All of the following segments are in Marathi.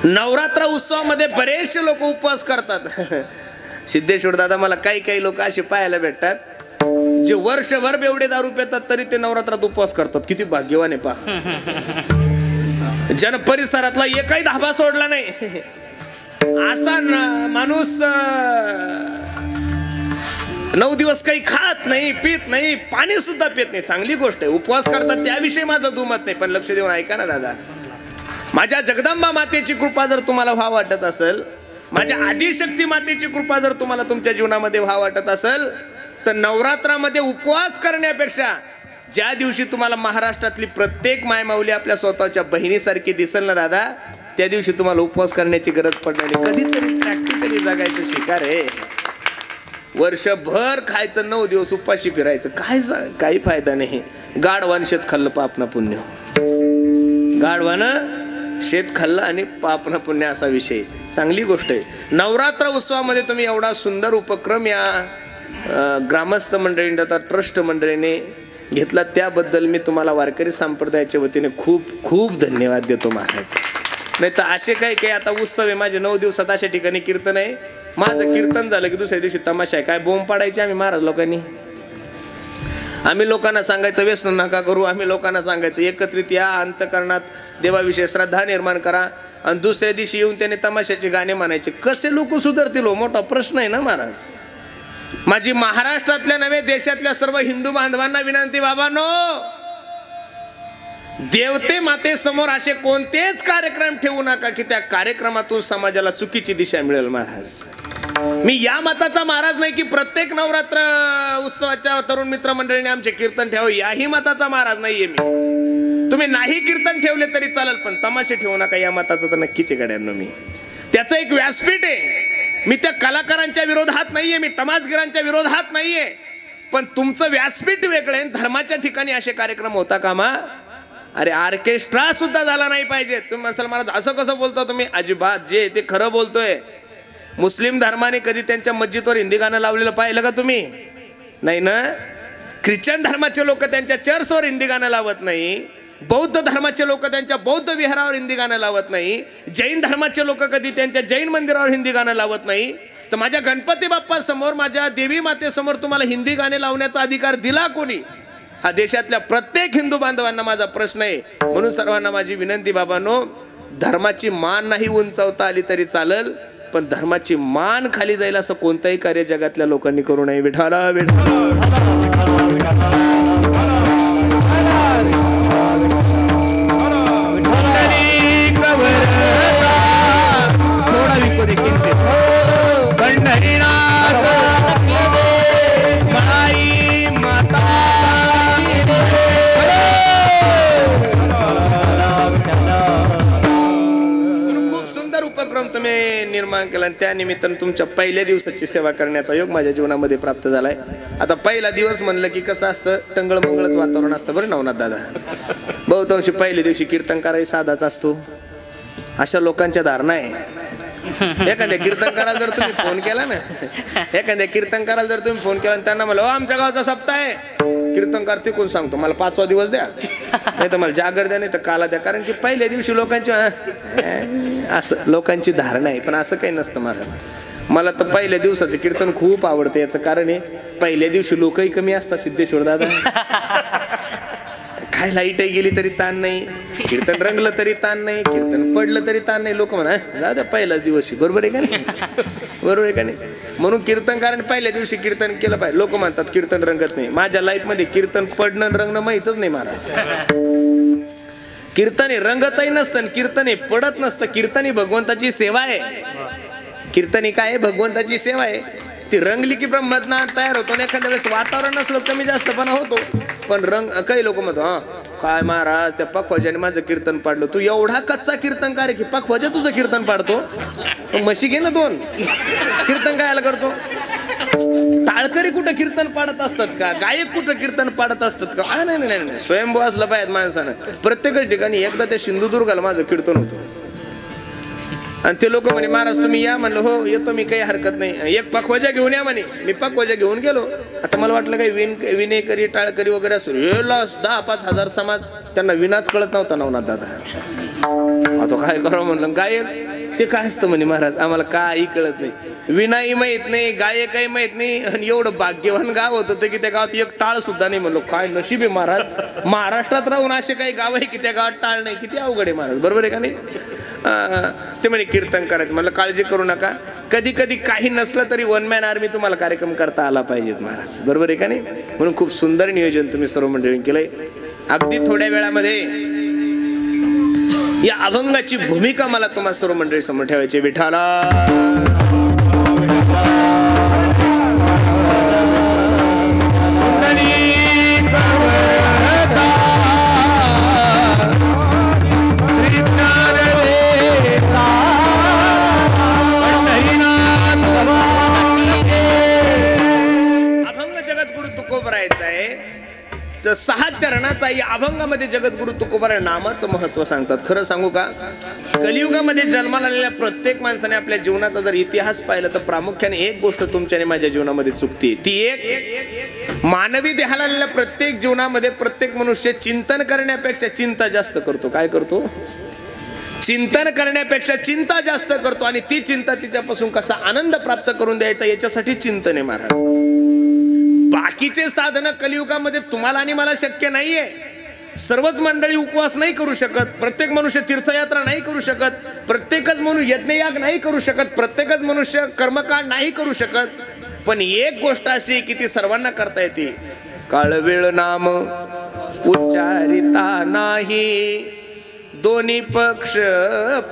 नवरात्र उत्सवामध्ये बरेचसे लोक उपवास करतात। सिद्धेश्वर दादा, मला काही काही लोक असे पाहायला भेटतात जे वर्षभर बेवडे दारू पितात तरी ते नवरात्रात उपवास करतात। किती भाग्यवान आहे पहा। जन परिसरातला एकही धाबा सोडला नाही असा माणूस 9 दिवस काही खात नाही, पित नाही, पाणी सुद्धा पित नाही। चांगली गोष्ट आहे, उपवास करतात, त्याविषयी माझं दुमत नाही। पण लक्ष देऊन ऐका ना दादा, माझ्या जगदंबा मातेची कृपा जर तुम्हाला व्हाव वाटत असेल, माझ्या आदिशक्ती मातेची कृपा जर तुम्हाला तुमच्या जीवनामध्ये व्हाव वाटत असेल, तर नवरात्रामध्ये उपवास करण्यापेक्षा ज्या दिवशी तुम्हाला महाराष्ट्रातली प्रत्येक मायमाऊली आपल्या स्वतःच्या बहिणीसारखी दिसेल ना दादा, त्या दिवशी तुम्हाला उपवास करण्याची गरज पडणार नाही। कधीतरी प्रॅक्टिकली जगायचं शिकार आहे। वर्षभर खायचं, 9 दिवस उपाशी फिरायचं, काही फायदा नाही। गाढवान शेत खाल्लं पाप ना पुण्य, गाढवानं शेत खाल्लं आणि पाप ना पुण्य असा विषय। चांगली गोष्ट आहे। नवरात्र उत्सवामध्ये तुम्ही एवढा सुंदर उपक्रम या ग्रामस्थ मंडळीने, ट्रस्ट मंडळीने घेतला, त्याबद्दल मी तुम्हाला वारकरी संप्रदायाच्या वतीने खूप खूप धन्यवाद देतो महाराज। नाही तर असे काही आता उत्सव आहे माझे 9 दिवसात, अशा ठिकाणी कीर्तन आहे, माझं कीर्तन झालं की दुसऱ्या दिवशी तमाशा आहे। काय बोंब पाडायची आम्ही महाराज लोकांनी, आम्ही लोकांना सांगायचं व्यसन नका करू, आम्ही लोकांना सांगायचं एकत्रित या, अंतःकरणात देवाविषयी श्रद्धा निर्माण करा, आणि दुसऱ्या दिवशी येऊन त्याने तमाशाचे गाणे म्हणायचे। कसे लोक सुधारतील हो, मोठा प्रश्न आहे ना महाराज। माझी महाराष्ट्रातल्या नव्हे देशातल्या सर्व हिंदू बांधवांना विनंती, बाबांनो, देवते माते समोर असे कोणतेच कार्यक्रम ठेवू नका की त्या कार्यक्रमातून समाजाला चुकीची दिशा मिळेल महाराज। मी या मताचा महाराज नाही की प्रत्येक नवरात्र उत्सवाच्या तरुण मित्र मंडळीने आमचे कीर्तन ठेवावे, याही मताचा महाराज नाहीये मी। तुम्ही नाही कीर्तन ठेवले तरी चालेल, पण तमाशे ठेवू नका या मताचा तर नक्कीच आहे गड्यांनो। मी त्याचं एक व्यासपीठ आहे, मी त्या कलाकारांच्या विरोधात नाहीये, मी तमासगिरांच्या विरोधात नाहीये, पण तुमचं व्यासपीठ वेगळं आहे। धर्माच्या ठिकाणी असे कार्यक्रम होता कामा, अरे ऑर्केस्ट्रा सुद्धा झाला नाही पाहिजे। तुम्ही म्हणसाल महाराज असं कसं बोलता तुम्ही, अजिबात जे ते खरं बोलतोय। मुस्लिम धर्माने कधी त्यांच्या मस्जिदवर हिंदी गाणं लावलेलं पाहिलं का तुम्ही? नाही ना। ख्रिश्चन धर्माचे लोक त्यांच्या चर्चवर हिंदी गाणं लावत नाही, बौद्ध धर्माचे लोक त्यांच्या बौद्ध विहारावर हिंदी गाणं लावत नाही, जैन धर्माचे लोक कधी त्यांच्या जैन मंदिरावर हिंदी गाणं लावत नाही। तर माझ्या गणपती बाप्पा समोर, माझ्या देवी मातेसमोर तुम्हाला हिंदी गाणे लावण्याचा अधिकार दिला कोणी? हा देशातल्या प्रत्येक हिंदू बांधवांना माझा प्रश्न आहे। म्हणून सर्वांना माझी विनंती, बाबांनो, धर्माची मान नाही उंचावता आली तरी चालेल, पण धर्माची मान खाली जाईल असं कोणतंही कार्य जगातल्या लोकांनी करू नये। विठाला तुम्ही निर्माण केला, त्या निमित्तानं तुमच्या पहिल्या दिवसाची सेवा करण्याचा योग माझ्या जीवनामध्ये प्राप्त झालाय। आता पहिला दिवस म्हणलं की कसं असतं, टंगळ मंगळच वातावरण असतं बरं नवनाथ दादा। बहुतांशी पहिल्या दिवशी कीर्तन करायचा साधाच असतो, अशा लोकांच्या धारणा आहे। एखाद्या कीर्तनकाराला जर तुम्ही फोन केला ना, एखाद्या कीर्तनकाराला जर तुम्ही फोन केला आणि त्यांना म्हणलं आमच्या गावचा सप्ताह आहे, कीर्तनकार ते कोण सांगतो मला 5वा दिवस द्या, नाही तर मला जागर द्या, नाही तर काला द्या। कारण की पहिल्या दिवशी लोकांची असं लोकांची धारणा आहे, पण असं काही नसतं महाराज। मला तर पहिल्या दिवसाचं कीर्तन खूप आवडतं। याचं कारण आहे, पहिल्या दिवशी लोकही कमी असतात सिद्धेश्वर दादा। काय लाईटही गेली तरी ताण नाही, कीर्तन रंगलं तरी ताण नाही, कीर्तन पडलं तरी ताण नाही। लोक म्हणा दादा पहिल्याच दिवशी, बरोबर आहे का नाही? बरोबर आहे का नाही? म्हणून कीर्तनकाराने पहिल्या दिवशी कीर्तन केलं पाहिजे। लोक म्हणतात कीर्तन रंगत नाही, माझ्या लाईफमध्ये कीर्तन पडणं रंगणं माहीतच नाही महाराज। कीर्तन हे रंगतही नसतं, कीर्तन हे पडत नसतं। कीर्तन ही भगवंताची सेवा आहे। कीर्तन ही काय आहे? भगवंताची सेवा आहे। ती रंगली की ब्रह्मज्ञान तयार होतो, आणि एखाद्या वेळेस वातावरण नसलं कमी जास्तपणा होतो, पण रंग काही लोक म्हणतो हा काय महाराज त्या पखवाजाने माझं कीर्तन पाडलं। तू एवढा कच्चा कीर्तनकार आहे की पखवाजा तुझं कीर्तन पाडतो? म्हशी घे ना 2, कीर्तन कायला करतो? टाळकरी कुठं कीर्तन पाडत असतात का? गायक कुठं कीर्तन पाडत असतात का? नाही नाही नाही, स्वयंभू असलं पाहिजे माणसानं। प्रत्येकच ठिकाणी एकदा त्या सिंधुदुर्गाला माझं कीर्तन होतं, आणि ते लोक म्हणे महाराज तुम्ही या, म्हणलं हो येतो मी, काही हरकत नाही, एक पखवाजा घेऊन या म्हणे। मी पखवाजा घेऊन गेलो। आता मला वाटलं काही विनेकरी टाळकरी वगैरे असो, 10-5 हजार समाज, त्यांना विनाच कळत नव्हता नवनाथ दादा। आता काय करावं म्हणलं, गायक ते काय असतं म्हणे महाराज, आम्हाला काही कळत नाही, विनाही माहित नाही, गायकही माहित नाही, आणि एवढं भाग्यवान गाव होतं की त्या गावात एक टाळ सुद्धा नाही. म्हणलो काय नशीब आहे महाराज, महाराष्ट्रात राहून असे काही गाव आहे की त्या गावात टाळ नाही, किती अवघड आहे महाराज, बरोबर आहे का नाही. ते म्हणे कीर्तन करायचं. म्हणलं काळजी करू नका, कधी कधी काही नसलं तरी वन मॅन आर्मी तुम्हाला कार्यक्रम करता आला पाहिजेत महाराज, बरोबर आहे का नाही. म्हणून खूप सुंदर नियोजन तुम्ही सर्व मंडळींनी केलंय. अगदी थोड्या वेळामध्ये या अभंगाची भूमिका मला तुम्हा सर्व मंडळी समोर ठेवायची. विठाला सहा चरणाचा या अभंगामध्ये जगद्गुरु तुकोबाराय नामाचं महत्व सांगतात. खरं सांगू का, कलियुगामध्ये जन्माला आलेल्या प्रत्येक माणसाने आपल्या जीवनाचा जर इतिहास पाहिला तर प्रामुख्याने एक गोष्ट तुमच्या आणि माझ्या जीवनामध्ये चुकते. ती एक, मानवी देहाला आलेल्या प्रत्येक जीवनामध्ये प्रत्येक मनुष्य चिंतन करण्यापेक्षा चिंता जास्त करतो. काय करतो? चिंतन करण्यापेक्षा चिंता जास्त करतो, आणि ती चिंता तिच्यापासून कसा आनंद प्राप्त करून द्यायचा याच्यासाठी चिंतन आहे महाराज. बाकीचे साधन कलियुगामध्ये तुम्हाला आणि मला शक्य नाहीये. सर्वच मंडळी उपवास नाही करू शकत, प्रत्येक मनुष्य तीर्थयात्रा नाही करू शकत, प्रत्येकच मनुष्य यज्ञयाग नाही करू शकत, प्रत्येकच मनुष्य कर्मकांड नाही करू शकत. पण एक गोष्ट अशी की ती सर्वांना करता येते. काळवेळ नाम उच्चारिता नाही, दोन्ही पक्ष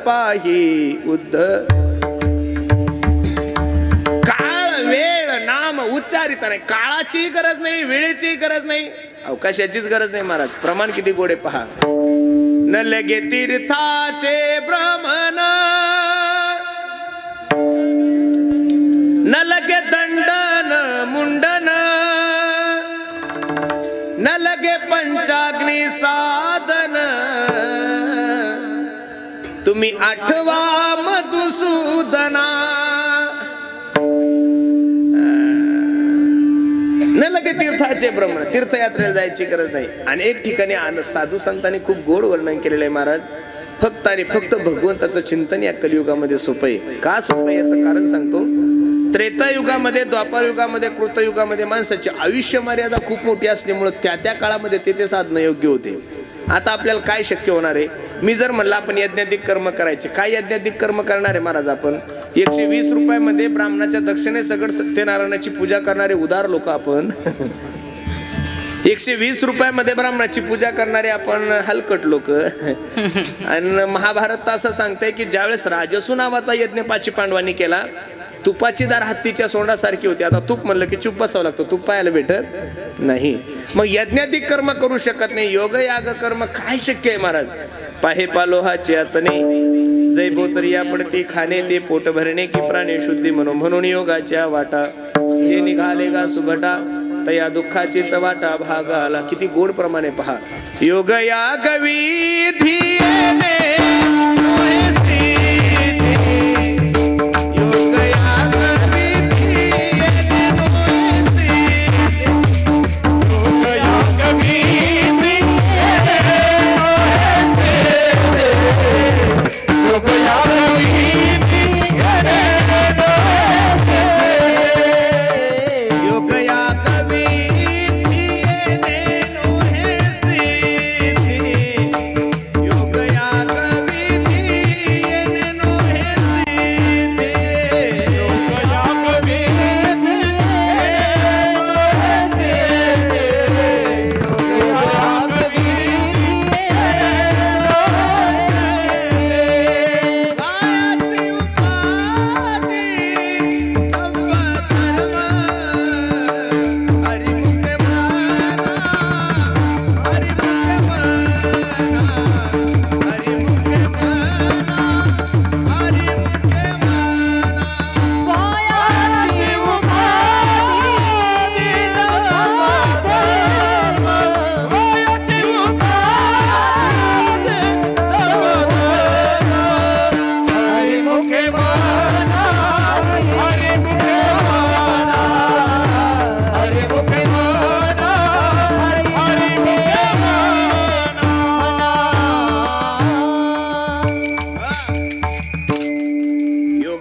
पाही उद्ध. नाम उच्चारिता नाही, काळाची गरज नाही, वेळेची गरज नाही, अवकाशाचीच गरज नाही महाराज. प्रमाण किती गोडे पहा. न लगे तीर्थाचे भ्रमण, न लगे दंडन मुंडन, न लगे पंचाग्नी साधन, तुम्ही आठवा मधुसूदना. न लगे तीर्थाचे भ्रमण, तीर्थयात्रेला जायची गरज नाही. अनेक ठिकाणी साधू संतांनी खूप गोड वर्णन केलेलं आहे महाराज. फक्त आणि फक्त भगवंताचं चिंतन या कलियुगामध्ये सोपं आहे. का सोपं आहे याचं कारण सांगतो. त्रेतायुगामध्ये, द्वापार युगामध्ये, कृतयुगामध्ये माणसाची आयुष्य मर्यादा खूप मोठी असल्यामुळे त्या काळामध्ये ते साधणं योग्य होते. आता आपल्याला काय शक्य होणार आहे? मी जर म्हणलं आपण यज्ञाधिक कर्म करायचे, काय यज्ञाधिक कर्म करणार आहे महाराज आपण? 120 रुपयामध्ये ब्राह्मणाच्या दक्षिणे सगळं सत्यनारायणाची पूजा करणारे उदार लोक आपण. 120 रुपयामध्ये ब्राह्मणाची पूजा करणारे आपण हलकट लोक. आणि महाभारत असं सांगतंय की ज्यावेळेस राजसू नावाचा यज्ञ पाची पांडवांनी केला, तुपाची दार हत्तीच्या सोंडासारखी होती. आता तूप म्हणलं की चूप बसावं लागतं, तूप पाहायला भेटत नाही. मग यज्ञाधिक कर्म करू शकत नाही, योग याग कर्म काय शक्य आहे महाराज? पाहे पालोहाची अचने, जय बोचरिया पडते खाणे, ते पोट भरणे की प्राणी शुद्धी म्हणून योगाच्या वाटा, जे निघाले गा सुभटा, तया दुःखाचीच वाटा भाग आला. किती गोड प्रमाणे पहा. योग याग विधीने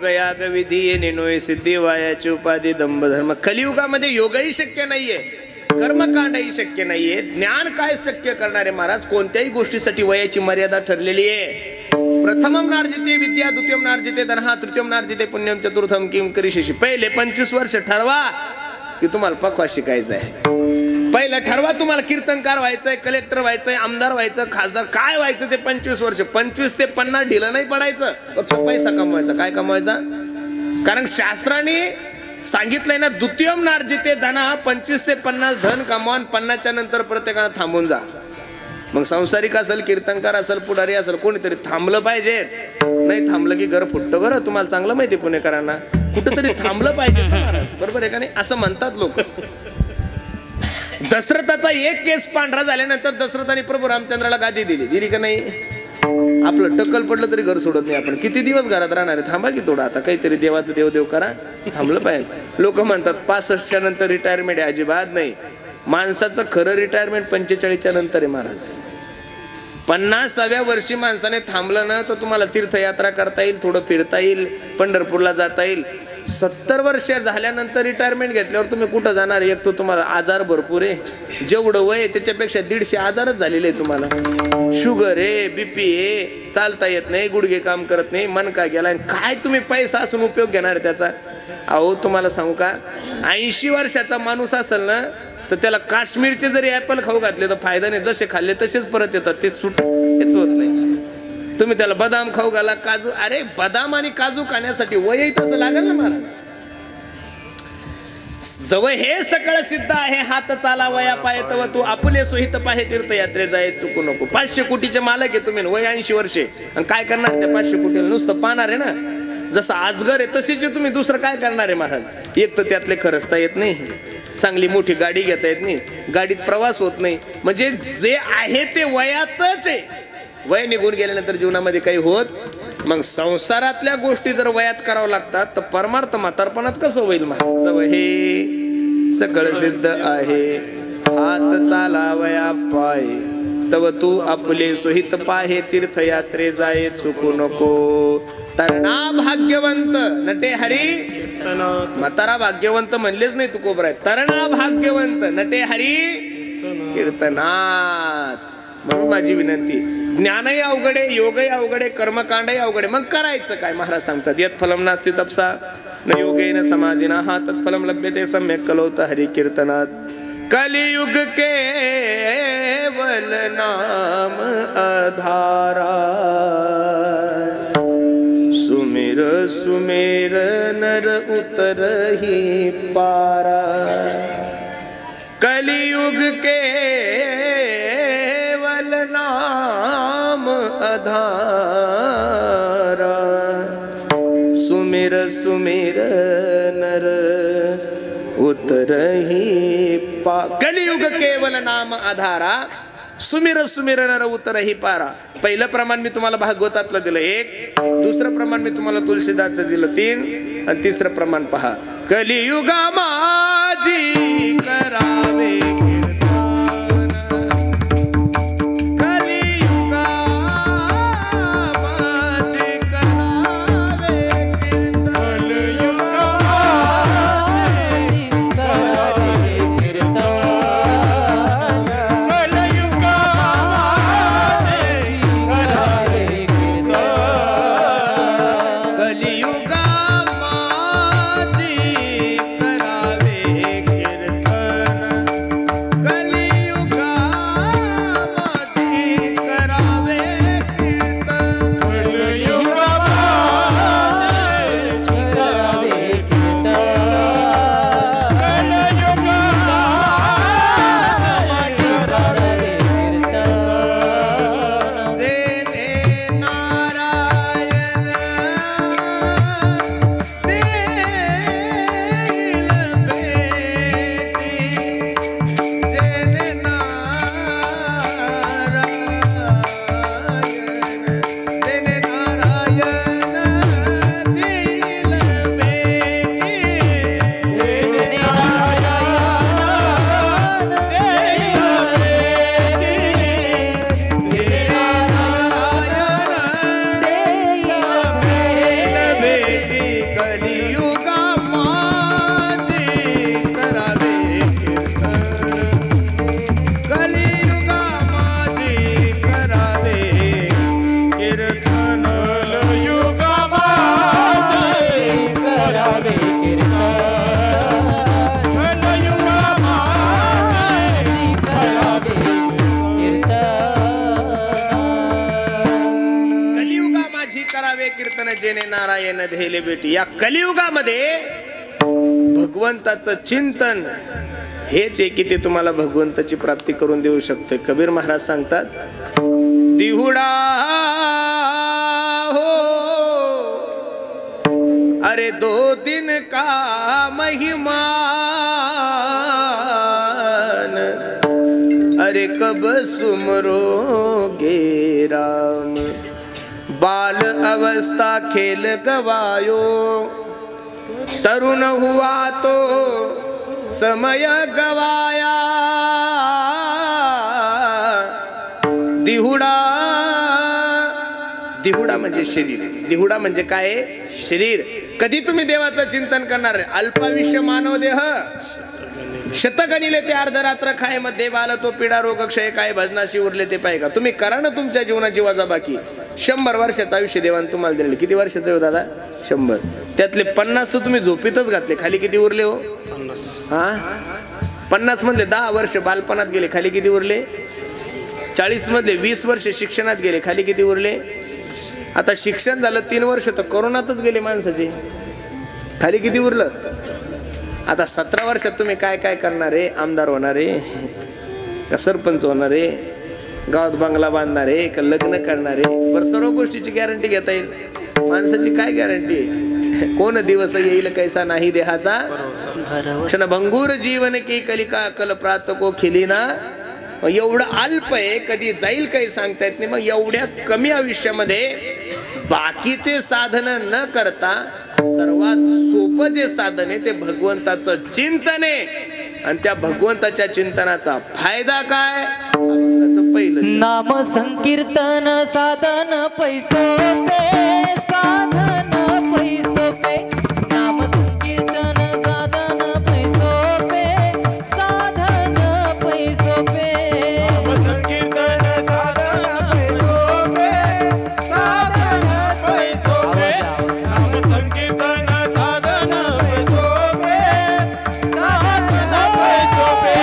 योग याग विधी येणे नोय सिद्धी वायाची उपाधी दंभ धर्म. कलियुगामध्ये योगही शक्य नाहीये, कर्मकांडही शक्य नाहीये. ज्ञान काय शक्य करणारे महाराज? कोणत्याही गोष्टीसाठी वयाची मर्यादा ठरलेली आहे. प्रथमम नार्जिते विद्या, द्वितीयम नार्जिते धनः, तृतीयम नार्जिते पुण्यम, चतुर्थम किम करिष्यसि. पहिले 25 वर्ष ठरवा की तुम्हाला पक्वा शिकायचं आहे. पहिलं ठरवा तुम्हाला कीर्तनकार व्हायचंय, कलेक्टर व्हायचंय, आमदार व्हायचं, खासदार काय व्हायचं ते 25 वर्ष. 25 ते 50 ढिलं नाही पडायचं, फक्त पैसा कमवायचा. काय कमवायचा? कारण शास्त्राने सांगितलंय ना, द्वितीयम नार्जिते धनः, 25 ते 50 धन कमवा, 50च्या नंतर प्रत्येकानं थांबून जा. मग संसारिक असेल, कीर्तनकार असेल, पुढारी असेल, कोणीतरी थांबलं पाहिजे. नाही थांबलं की घर फुटतं. बरं तुम्हाला चांगलं माहिती पुणेकरांना, कुठंतरी थांबलं पाहिजे. बरोबर आहे का नाही? असं म्हणतात लोक. दशरथाचा एक केस पांढरा झाल्यानंतर दशरथाने प्रभू रामचंद्राला गादी दिली का नाही? आपलं टक्कल पडलं तरी घर सोडत नाही. आपण किती दिवस घरात राहणार आहे? थांबा की थोडं, आता काहीतरी देवाचं देव करा. थांबलं पाहिजे. लोक म्हणतात 65च्या नंतर रिटायरमेंट आहे. अजिबात नाही. माणसाचं खरं रिटायरमेंट 45च्या नंतर आहे महाराज. 50व्या वर्षी माणसाने थांबलं ना तर तुम्हाला तीर्थयात्रा करता येईल, थोडं फिरता येईल, पंढरपूरला जाता येईल. 70 वर्ष झाल्यानंतर रिटायरमेंट घेतल्यावर तुम्ही कुठं जाणार? एक तर तुम्हाला आजार भरपूर आहे. जेवढं वय आहे त्याच्यापेक्षा 150 आजारच झालेले आहे तुम्हाला. शुगर आहे, बीपी आहे, चालता येत नाही, गुडघे काम करत नाही, मन का गेला. काय तुम्ही पैसा असून उपयोग घेणार त्याचा? अहो तुम्हाला सांगू का, 80 वर्षाचा माणूस असेल ना तर त्याला काश्मीरचे जरी ऍपल खाऊ घातले तर फायदा नाही. जसे खाल्ले तसेच परत येतात, ते हेच होत नाही. तुम्ही त्याला बदाम खाऊ घाला, काजू, अरे बदाम आणि काजू खाण्यासाठी वय तसं लागेल ना महाराज. जवळ हे सकळ सिद्ध आहे, हात चालावया पाय तव तू आपुले सोहित पाहे तीर्थयात्रे जाय चुकू नको. 500 कोटीचे मालक आहे तुम्ही, वय 80 वर्षे, आणि काय करणार त्या 500 कोटीला? नुसतं पाहणार आहे ना. जसं आजगर आहे तशीच तुम्ही दुसरं काय करणार आहे महाराज? एक तर त्यातले खरचता येत नाही, चांगली मोठी गाडी घेता येत नाही, गाडीत प्रवास होत नाही. म्हणजे जे आहे ते वयातच आहे. वय निघून गेल्यानंतर जीवनामध्ये काही होत. मग संसारातल्या गोष्टी जर वयात करावं लागतात तर परमार्थ म्हातारपणात कसं होईल? जवळ हे सकळ सिद्ध आहे, हात चालावया पाय तव तू आपले सोहित पाहे तीर्थयात्रे जाय चुकू नको. तरणा भाग्यवंत नटे हरी, म्हातारा भाग्यवंत म्हणलेच नाही तू कोबरा. तरणा भाग्यवंत नटे हरी कीर्तनात. म्हणून माझी विनंती, ज्ञानही अवघडे, योगही अवघडे, कर्मकांडही अवघडे. मग करायचं काय? महाराज सांगतात, यत् फलम नास्ति तपसा न योगेन समाधिना हा तत्फलम लभ्यते सम्यक् कलौत हरि कीर्तनात. कलियुग केवल नाम आधारा, सुमिर सुमेर नर उतरहि पारा. कलियुग केवल नाम आधारा, सुमिर सुमिर नर उतरहि पारा. कलियुग केवल नाम आधारा, सुमिर सुमिर नर उतरहि पारा. पहिलं प्रमाण मी तुम्हाला भागवतातलं दिलं 1, दुसरं प्रमाण मी तुम्हाला तुलसीदासचं दिलं 3, आणि तिसरं प्रमाण पहा. कलियुगा माझी करावे कीर्तन जेने नारायण धेले भेटी. या कलियुगामध्ये भगवंताचं चिंतन हेच आहे की ते तुम्हाला भगवंताची प्राप्ती करून देऊ शकते. कबीर महाराज सांगतात, दिहुडा हो अरे 2 दिन का महिमान, अरे कब सुमरोगे राम. बाल अवस्था खेल गवायो, तरुण हुआ तो समय गवाया. दिहुडा, दिहुडा म्हणजे शरीर. दिहुडा म्हणजे काय? शरीर. कधी तुम्ही देवाचं चिंतन करणार? अल्पायुष्य मानव देह शतगणिले ते अर्धरात्र खाय मध्ये बाल तो पिडा रोग क्षय काय भजनाशी उरले ते पाय का. तुम्ही करा ना तुमच्या जीवनाची वजाबाकी. 100 वर्षाचं आयुष्य देवाने तुम्हाला दिले. किती वर्षाचं हो दादा? 100. त्यातले 50 तर तुम्ही झोपेतच घातले. खाली किती उरले हो? 50. 50 मधले 10 वर्ष बालपणात गेले. खाली किती उरले? 40 मधले 20 वर्ष शिक्षणात गेले. खाली किती उरले? आता शिक्षण झालं 3 वर्ष तर कोरोनातच गेले माणसाचे. खाली किती उरलं? आता 17 वर्षात तुम्ही काय काय करणार आहे? आमदार होणार आहे का सरपंच होणार आहे? गावात बंगला बांधणार आहे का लग्न करणार आहे? बरं, सर्व गोष्टीची गॅरंटी घेता येईल. माणसाची काय गॅरंटी? कोण दिवस येईल कैसा नाही देहाचा, क्षण भंगूर जीवन की कलिका कल प्रात को खिलीना. एवढं अल्प आहे, कधी जाईल काही सांगता येत नाही. मग एवढ्या कमी आयुष्यामध्ये बाकीचे साधन न करता सर्वात सोपं जे साधन आहे ते भगवंताचं चिंतन आहे. आणि त्या भगवंताच्या चिंतनाचा फायदा काय? पहिलं नाम संकीर्तन साधन पैसोपे, साधन पैसोपे. नाम संकीर्तन साधन पैसोपे, साधन पैसोपे. नाम संकीर्तन साधन पैसोपे, साधन पैसोपे. नाम संकीर्तन साधन पैसोपे, साधन पैसोपे. नाम संकीर्तन साधन पैसोपे, साधन पैसोपे.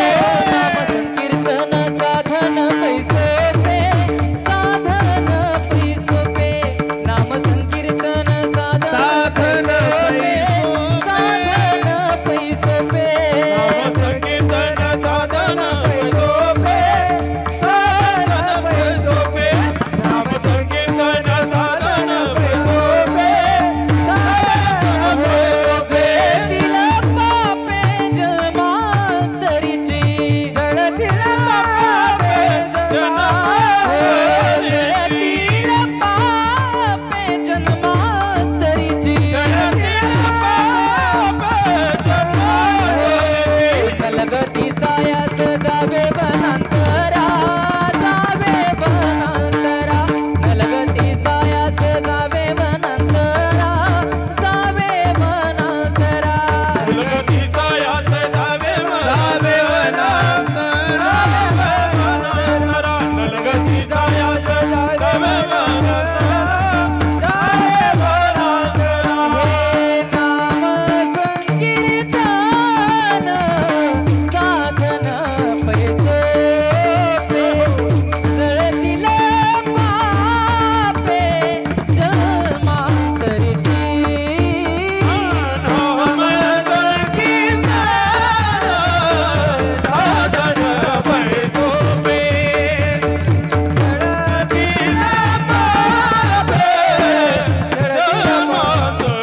नाम संकीर्तन साधन पैसोपे, साधन पैसोपे. नाम संकीर्तन साधन पैसोपे, साधन पैसोपे. नाम संकीर्तन साधन पैसोपे, साधन पैसोपे. तिला पापे जन्मांतरीची, तिला पापे जन्मांतरीची, कलगती सायात जावे वनांतरा, जावे वनांतरा. कलगती सायात जावे वनांतरा, जावे वनांतरा. कलगती सायात जावे वनांतरा, कलगती सायात जावे वनांतरा, जावे वनांतरा. हे नाम संकीर्तन साधन पैसोपे, जळतीले पापे जन्मांतरीची. नाम संकीर्तन साधन पैसोपे, जळतीले पापे जन्मांतरीचे,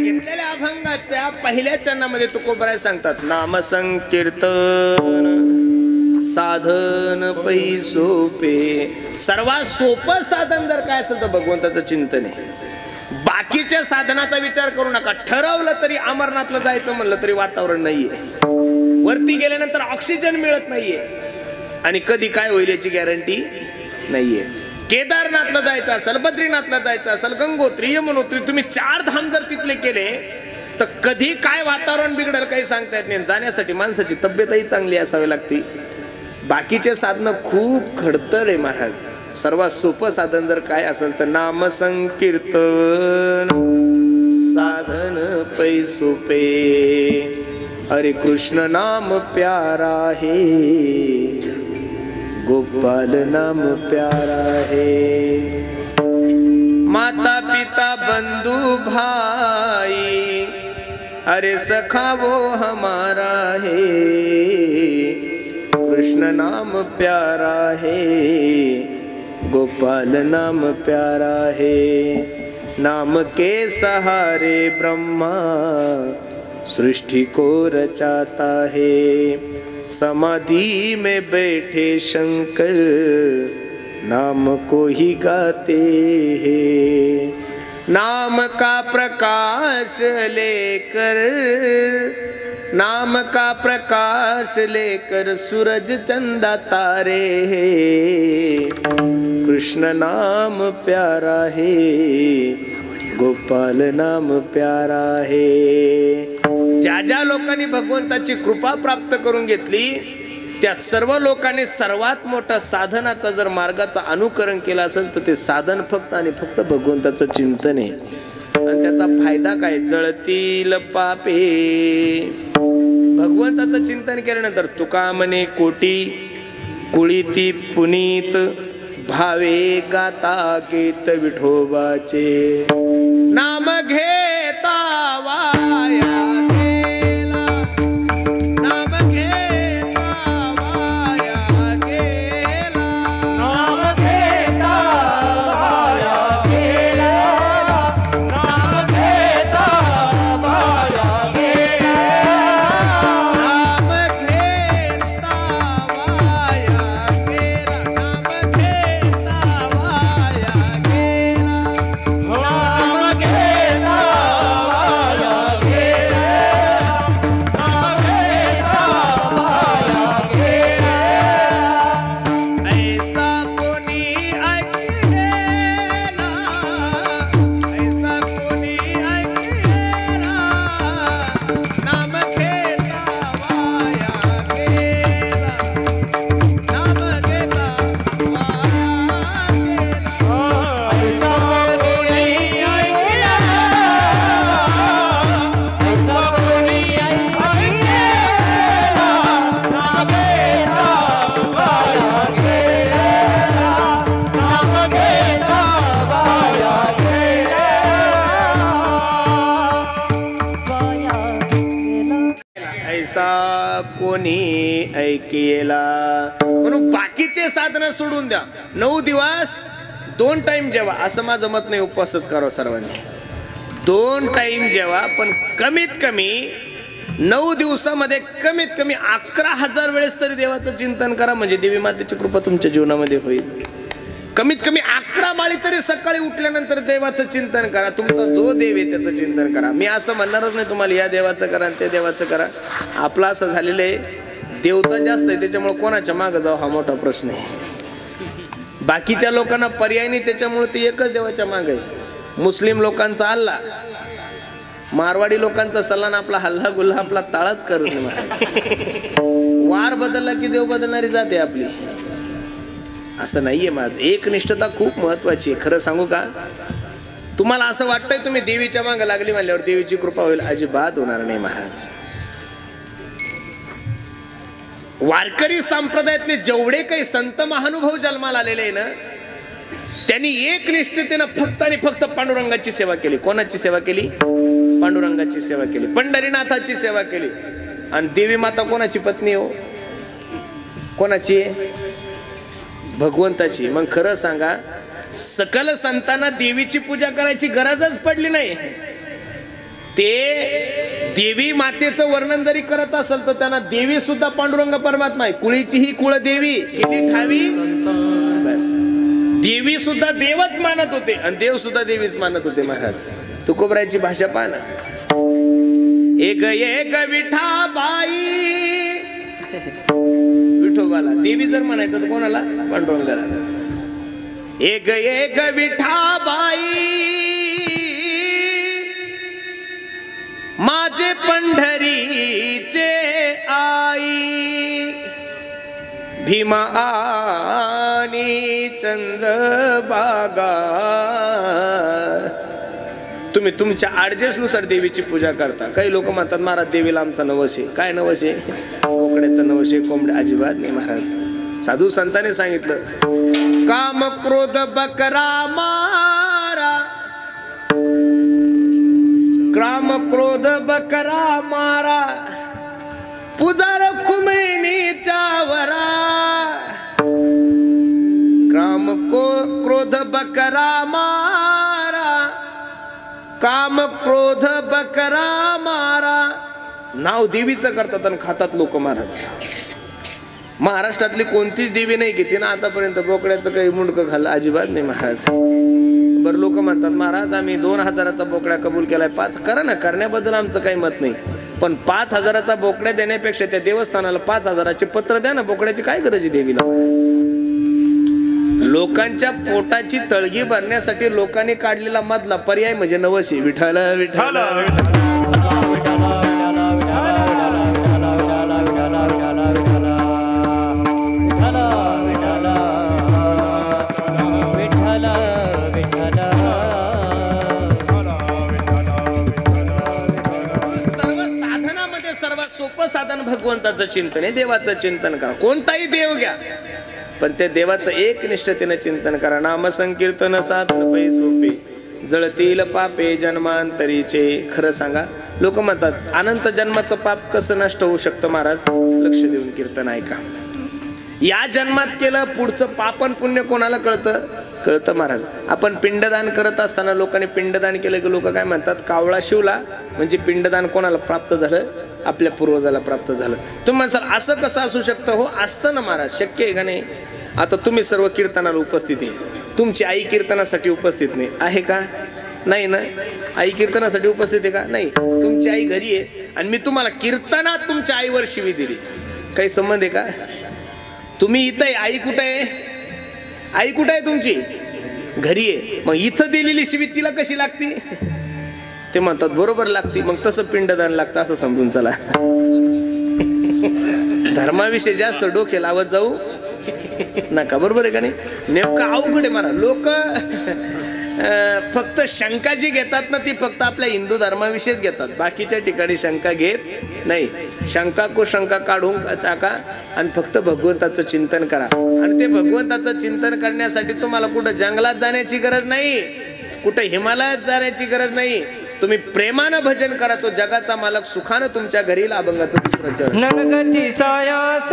घेतलेल्या अभंगाच्या पहिल्या चरणामध्ये तुकोबराय सांगतात, नाम संकीर्तन साधन पैसोपे. सर्वात सोपं साधन जर काय असेल तर भगवंताचं चिंतन आहे. बाकीच्या साधनाचा विचार करू नका. ठरवलं तरी अमरनाथला जायचं म्हणलं तरी वातावरण नाहीये. वरती गेल्यानंतर ऑक्सिजन मिळत नाहीये आणि कधी काय होईल याची गॅरंटी नाहीये. केदारनाथला जायचं असेल, बद्रीनाथला जायचं असेल, गंगोत्री, यमुनोत्री, तुम्ही 4 धाम जर तिथले केले तर कधी काय वातावरण बिघडेल काही सांगता येत नाही. जाण्यासाठी माणसाची तब्येतही चांगली असावी लागते. बाकीचे साधन खूप खडतर आहे महाराज. सर्वात सोपं साधन जर काय असेल तर नाम संकीर्तन साधन पैसोपे. अरे कृष्ण नाम प्यारा है, गोपाल नाम प्यारा है। माता पिता बंधु भाई अरे सखा वो हमारा है, कृष्ण नाम प्यारा है, गोपाल नाम प्यारा है। नाम के सहारे ब्रह्मा सृष्टि को रचाता है, समाधि में बैठे शंकर नाम को ही गाते हैं। नाम का प्रकाश लेकर, नाम का प्रकाश लेकर सूरज चंदा तारे हैं, कृष्ण नाम प्यारा है, गोपाल नाम प्यारा है। ज्या ज्या लोकांनी भगवंताची कृपा प्राप्त करून घेतली त्या सर्व लोकांनी सर्वात मोठा साधनाचा जर मार्गाचा अनुकरण केला असेल तर ते साधन फक्त आणि फक्त भगवंताचं चिंतन आहे। आणि त्याचा फायदा काय? जळतील पापे। भगवंताचं चिंतन केल्यानंतर तुका म्हणे कोटी कुळीती पुनीत भावे गाता गीत विठोबाचे। नाम घेता वाया गेला, नाम घेता वाया गेला, नाम घेता वाया गेला, नाम घेता वाया गेला, नाम घेता वाया गेला, नाम घेता वाया गेला, नाम घेता वाया गेला, नाम घेता वाया गेला। ऐसा कोणी ऐकलेला, ऐसा कोणी ऐकलेला, नाम घेता वाया गेला, नाम घेता वाया गेला। ऐसा कोणी ऐकेला। म्हणून बाकीचे साधनं सोडून द्या, 9 दिवस 2 टाइम जेवा, असं माझं मत नाही उपवासच करावं सर्वांनी। 2 टाइम जेवा, पण कमीत कमी 9 दिवसामध्ये कमीत कमी 11,000 वेळेस तरी देवाचं चिंतन करा, म्हणजे देवी मातेची कृपा तुमच्या जीवनामध्ये होईल। कमीत कमी 11 माळी तरी सकाळी उठल्यानंतर देवाचं चिंतन करा, तुमचा जो देव आहे त्याचं चिंतन करा। मी असं म्हणणारच नाही तुम्हाला या देवाचं करा त्या देवाचं करा। आपलं असं झालेलं आहे, देवता जास्त आहे त्याच्यामुळे कोणाच्या मागं जाऊ हा मोठा प्रश्न आहे। बाकीच्या लोकांना पर्याय नाही त्याच्यामुळे ते एकच देवाच्या मागं आहे। मुस्लिम लोकांचा अल्लाह, मारवाडी लोकांचा सल्ला, आपला हल्ला गुल्ला आपला ताळाच करत नाही महाराज। वार बदलला की देव बदलणारी जाते आपली, असं नाहीये। माझं एकनिष्ठता खूप महत्वाची आहे। खरं सांगू का, तुम्हाला असं वाटतंय तुम्ही देवीच्या मागे लागली म्हणल्यावर देवीची कृपा होईल, अजिबात होणार नाही महाराज। वारकरी संप्रदायातले जेवढे काही संत महानुभव जन्माला आलेले आहे ना, त्यांनी एकनिष्ठतेनं फक्त आणि फक्त पांडुरंगाची सेवा केली। कोणाची सेवा केली? पांडुरंगाची सेवा केली, पंढरीनाथाची सेवा केली। आणि देवी माता कोणाची पत्नी हो? कोणाची? भगवंताची। मग खरं सांगा, सकल संतांना देवीची पूजा करायची गरजच पडली नाही। ते देवी मातेचं वर्णन जरी करत असेल तर त्यांना देवी सुद्धा पांडुरंग परमात्मा आहे। कुळीची ही कुळदेवी केली ठावी, बस देवी सुद्धा देवच मानत होते आणि देव सुद्धा देवीच मानत होते महाराज। तुकोबरायची भाषा पहा ना, एक एक विठाबाई, विठोबाला देवी जर म्हणायचं तर कोणाला? पांडुरंगाला। एक एक विठाबाई माझे पंढरीचे आई, भीमा आणि चंद्रभागा। तुम्ही तुमच्या ॲडजस्टनुसार देवीची पूजा करता। काही लोक म्हणतात महाराज देवीला आमचा नवस आहे। काय नवस आहे? कोकड्याचा नवस आहे, कोंबड्या? अजिबात नाही महाराज। साधू संतांनी सांगितलं काम क्रोध बकरा मारा, काम क्रोध बकरा मारा, पुजार खुमैनीच्या वरा, काम क्रोध बकरा मारा, काम क्रोध बकरा मारा. नाव देवीचं करतात आणि खातात लोक महाराज. महाराष्ट्रातली कोणतीच देवी नाही की तिनं आतापर्यंत बोकड्याचं काही मुंडकं खाल्लं, अजिबात नाही महाराज. बरं लोक म्हणतात महाराज आम्ही 2000चा बोकड्या कबूल केलाय, 5 करा ना, करण्याबद्दल आमचं काही मत नाही, पण 5000चा बोकड्या देण्यापेक्षा त्या देवस्थानाला 5000चे पत्र द्या ना, बोकड्याची काय गरज आहे देवीला. लोकांच्या पोटाची तळगी भरण्यासाठी लोकांनी काढलेला मधला पर्याय म्हणजे नवशी. विठ्ठल विठ्ठल सर्वात सोपं साधन भगवंताचं चिंतन आहे, देवाचं चिंतन करा. कोणताही देव घ्या, पण त्या देवाचं एक निष्ठतेनं चिंतन करा. नाम संकीर्तन साधन पै सोपे, जळतील पापे जन्मांतरीचे. खरं सांगा, लोक म्हणतात अनंत जन्माचं पाप कसं नष्ट होऊ शकतं महाराज. लक्ष देऊन कीर्तन ऐका. या जन्मात केलं पुढचं पापन पुण्य कोणाला कळतं? कळतं महाराज. आपण पिंडदान करत असताना लोकांनी पिंडदान केलं की लोक काय म्हणतात, कावळा शिवला म्हणजे पिंडदान कोणाला प्राप्त झालं? आपल्या पूर्वजाला प्राप्त झालं. तुम्ही म्हणसाल असं कसं असू शकतं? हो असतं ना महाराज, शक्य आहे का नाही? आता तुम्ही सर्व कीर्तनाला उपस्थित आहे, तुमची आई कीर्तनासाठी उपस्थित नाही आहे का? नाही ना. आई कीर्तनासाठी उपस्थित आहे का? नाही. तुमची आई घरी आहे आणि मी तुम्हाला कीर्तनात तुमच्या आईवर शिवी दिली, काही संबंध आहे का? तुम्ही इथं आहे, आई कुठं आहे? आई कुठं आहे तुमची? घरी आहे. मग इथं दिलेली शिवी तिला कशी लागती? ते म्हणतात बरोबर लागती. मग तसं पिंडदान लागतं असं समजून चला. धर्माविषयी जास्त डोके लावत जाऊ नका, बरोबर आहे का नाही? नेमकं अवघड आहे मला. लोक फक्त शंका जी घेतात ना ती फक्त आपल्या हिंदू धर्माविषयीच घेतात, बाकीच्या ठिकाणी शंका घेत नाही. शंका को शंका काढून टाका आणि फक्त भगवंताचं चिंतन करा. आणि ते भगवंताचं चिंतन करण्यासाठी तुम्हाला कुठं जंगलात जाण्याची गरज नाही, कुठं हिमालयात जाण्याची गरज नाही. तुम्ही प्रेमानं भजन करा, तो जगाचा मालक सुखानं तुमच्या घरी अभंगाचं दुसरं चरण. ननगती सायास